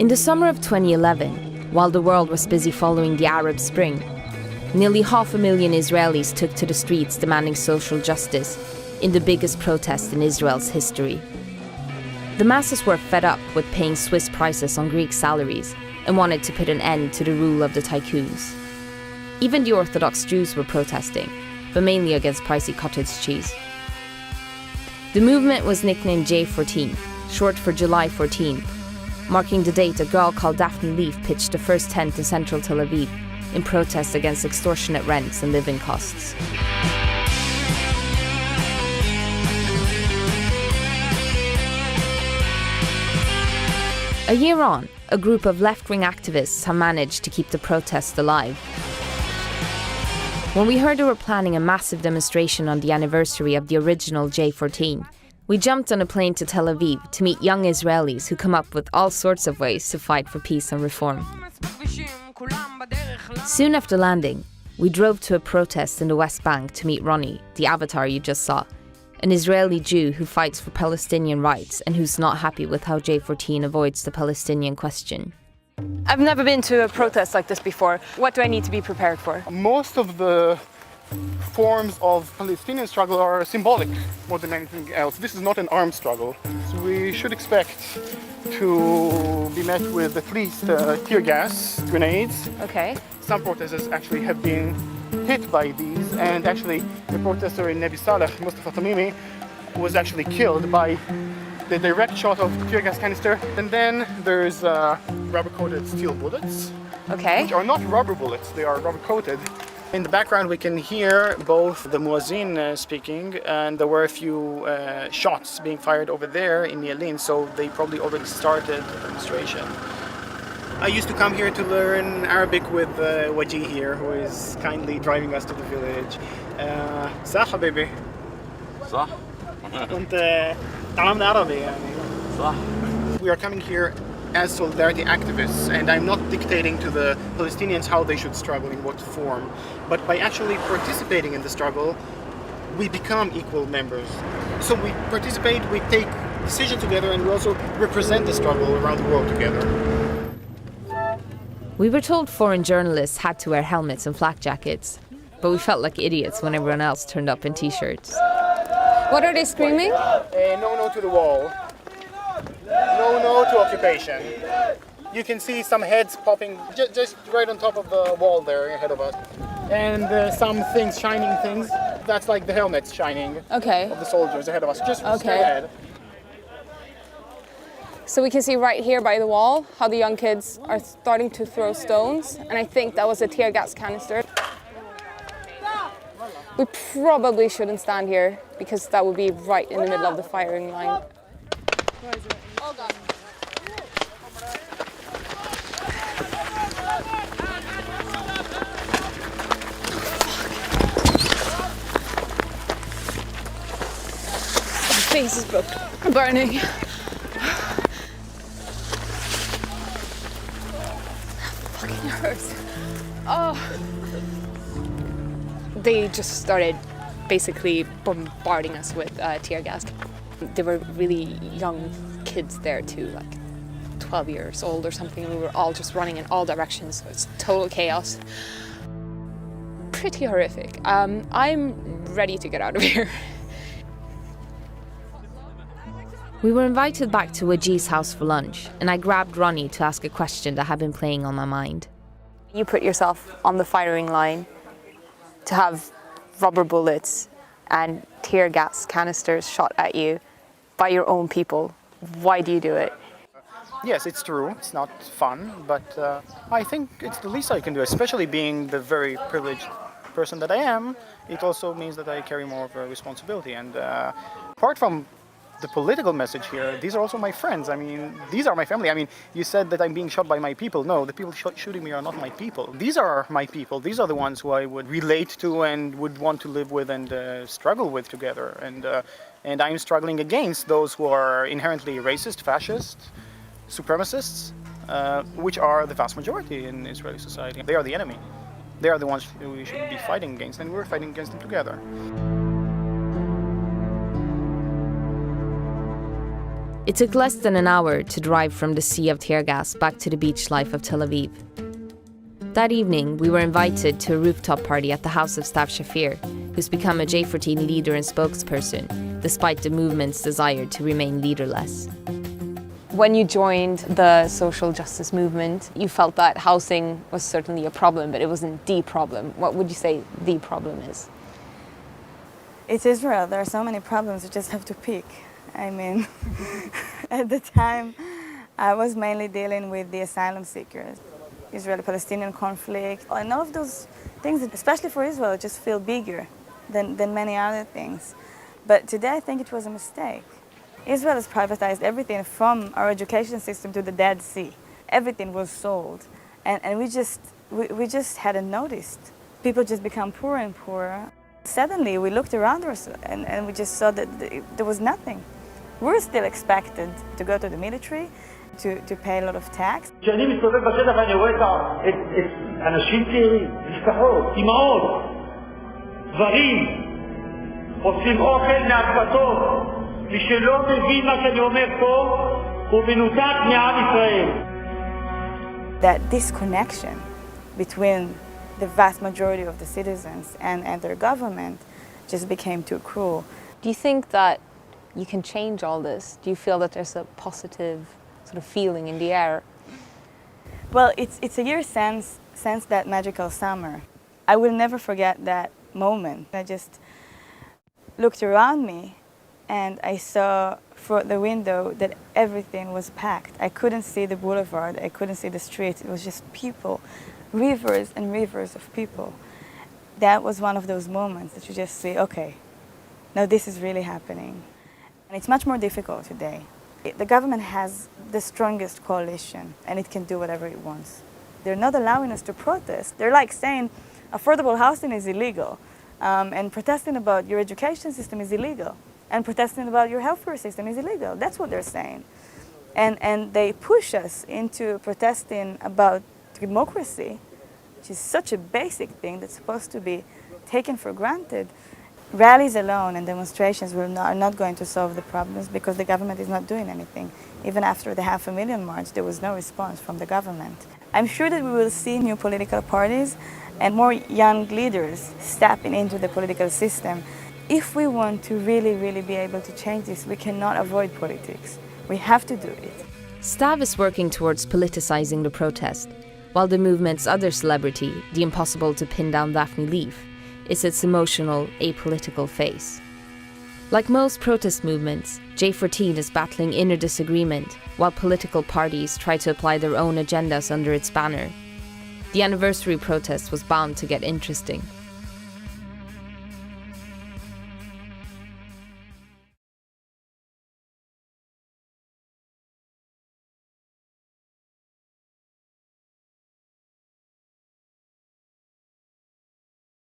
In the summer of 2011, while the world was busy following the Arab Spring, nearly 500,000 Israelis took to the streets demanding social justice in the biggest protest in Israel's history. The masses were fed up with paying Swiss prices on Greek salaries and wanted to put an end to the rule of the tycoons. Even the Orthodox Jews were protesting, but mainly against pricey cottage cheese. The movement was nicknamed J14, short for July 14th, marking the date a girl called Daphne Leaf pitched the first tent in central Tel Aviv in protest against extortionate rents and living costs. A year on, a group of left-wing activists have managed to keep the protests alive. When we heard they were planning a massive demonstration on the anniversary of the original J14, we jumped on a plane to Tel Aviv to meet young Israelis who come up with all sorts of ways to fight for peace and reform. Soon after landing, we drove to a protest in the West Bank to meet Ronnie, the avatar you just saw, an Israeli Jew who fights for Palestinian rights and who's not happy with how J14 avoids the Palestinian question. I've never been to a protest like this before. What do I need to be prepared for? Most of the forms of Palestinian struggle are symbolic more than anything else. This is not an armed struggle. So we should expect to be met with at least tear gas, grenades. Okay. Some protesters actually have been hit by these, and actually the protester in Nebi Saleh, Mustafa Tamimi, was actually killed by the direct shot of tear gas canister. And then there's rubber-coated steel bullets, Okay. which are not rubber bullets, they are rubber-coated. In the background we can hear both the muezzin speaking, and there were a few shots being fired over there in Milene, so they probably already started the demonstration. I used to come here to learn Arabic with Waji here, who is kindly driving us to the village. صح حبيبي؟ صح. كنت تعلمنا عربي يعني. صح. We are coming here as solidarity activists, and I'm not dictating to the Palestinians how they should struggle, in what form. But by actually participating in the struggle, we become equal members. So we participate, we take decisions together, and we also represent the struggle around the world together. We were told foreign journalists had to wear helmets and flak jackets, but we felt like idiots when everyone else turned up in t-shirts. What are they screaming? No to the wall. No to occupation. You can see some heads popping just right on top of the wall there ahead of us. And some things, shining things. That's like the helmets shining Okay. of the soldiers ahead of us, just Okay. straight ahead. So we can see right here by the wall how the young kids are starting to throw stones, and I think that was a tear gas canister. We probably shouldn't stand here because that would be right in the middle of the firing line. My face is burning. Fucking hurts. Oh. They just started basically bombarding us with tear gas. There were really young kids there too, like 12 years old or something. We were all just running in all directions. So it's total chaos. Pretty horrific. I'm ready to get out of here. We were invited back to Waji's house for lunch, and I grabbed Ronnie to ask a question that had been playing on my mind. You put yourself on the firing line to have rubber bullets and tear gas canisters shot at you by your own people. Why do you do it? Yes, it's true. It's not fun, but I think it's the least I can do, especially being the very privileged person that I am. It also means that I carry more of a responsibility. And apart from the political message here, these are also my friends. I mean, these are my family. I mean, you said that I'm being shot by my people. No, the people shooting me are not my people. These are my people. These are the ones who I would relate to and would want to live with and struggle with together. And I'm struggling against those who are inherently racist, fascist, supremacists, which are the vast majority in Israeli society. They are the enemy. They are the ones we should be fighting against, and we're fighting against them together. It took less than an hour to drive from the sea of tear gas back to the beach life of Tel Aviv. That evening, we were invited to a rooftop party at the house of Stav Shafir, who's become a J14 leader and spokesperson, despite the movement's desire to remain leaderless. When you joined the social justice movement, you felt that housing was certainly a problem, but it wasn't the problem. What would you say the problem is? It's Israel. There are so many problems, you just have to pick. I mean, at the time, I was mainly dealing with the asylum seekers, Israeli-Palestinian conflict, and all of those things, especially for Israel, just feel bigger than many other things. But today, I think it was a mistake. Israel has privatized everything from our education system to the Dead Sea. Everything was sold, and we just hadn't noticed. People just become poorer and poorer. Suddenly, we looked around us and we just saw that there was nothing. We're still expected to go to the military, to pay a lot of tax. כשאני מסתובב בשטח אני רואה את אנשים צעירים, משפחות, אמהות, גברים, עושים אוכל מהקפצות. מי שלא מבין מה שאני אומר פה, הוא מנותק מעם ישראל. That disconnection between the vast majority of the citizens and their government just became too cruel. Do you think that you can change all this? Do you feel that there's a positive sort of feeling in the air? Well, it's a year since that magical summer. I will never forget that moment. I just looked around me and I saw through the window that everything was packed. I couldn't see the boulevard, I couldn't see the streets. It was just people, rivers and rivers of people. That was one of those moments that you just see, okay, now this is really happening. And it's much more difficult today. The government has the strongest coalition and it can do whatever it wants. They're not allowing us to protest. They're like saying affordable housing is illegal and protesting about your education system is illegal and protesting about your healthcare system is illegal. That's what they're saying. And they push us into protesting about democracy, which is such a basic thing that's supposed to be taken for granted. Rallies alone and demonstrations are not going to solve the problems because the government is not doing anything. Even after the 500,000 march, there was no response from the government. I'm sure that we will see new political parties and more young leaders stepping into the political system. If we want to really, really be able to change this, we cannot avoid politics. We have to do it. Stav is working towards politicizing the protest, while the movement's other celebrity, the impossible to pin down Daphne Leaf, is its emotional, apolitical face. Like most protest movements, J14 is battling inner disagreement while political parties try to apply their own agendas under its banner. The anniversary protest was bound to get interesting.